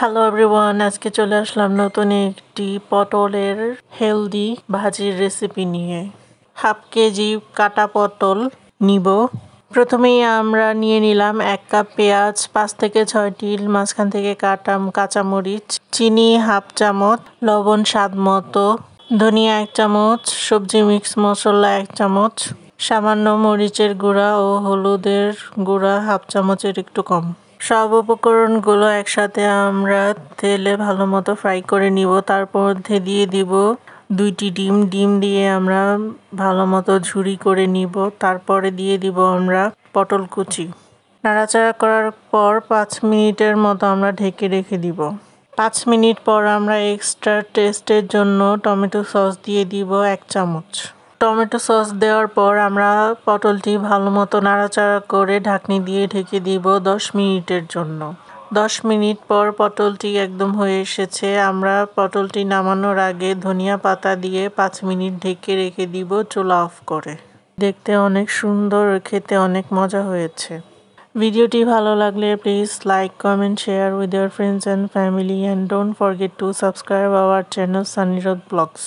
Hello everyone, আজকে চলে আসলাম নতুন একটি পটলের হেলদি ভাজির রেসিপি নিয়ে। হাফ কেজি কাটা পটল নিব। প্রথমেই আমরা নিয়ে নিলাম 1 কাপ পেঁয়াজ, 5 থেকে 6টি মাঝখান থেকে কাটা কাঁচামরিচ, চিনি হাফ চামচ, লবণ স্বাদ মতো, ধনিয়া 1 চামচ, সবজি মিক্স মশলা 1 চামচ, সামান্য মরিচের গুঁড়া ও হলুদের গুঁড়া হাফ চামচের একটু কম। সব উপকরণগুলো একসাথে আমরা তেলে ভালো মতো ফ্রাই করে নিব। তারপর মধ্যে দিয়ে দিব 2টি ডিম দিয়ে আমরা ভালো মতো ঝুরি করে নিব। তারপরে দিয়ে দিব আমরা পটল কুচি। নাড়াচাড়া করার পর 5 মিনিটের মতো আমরা ঢেকে রেখে দিব। 5 মিনিট পর আমরা এক্সট্রা টেস্টের জন্য টমেটো সস দিয়ে দিব 1 চামচ। টমেটো সস দেওয়ার পর আমরা পটলটি ভালো মতো নাড়াচাড়া করে ঢাকনি দিয়ে ঢেকে দিব 10 মিনিটের জন্য। 10 মিনিট পর পটলটি একদম হয়ে এসেছে। আমরা পটলটি নামানোর আগে ধনিয়া পাতা দিয়ে 5 মিনিট ঢেকে রেখে দিব চুলা অফ করে। দেখতে অনেক সুন্দর, খেতে অনেক মজা হয়েছে। ভিডিওটি ভালো লাগলে please like, comment, share with your friends and family and don't forget to subscribe our channel Sunny Road Vlogs.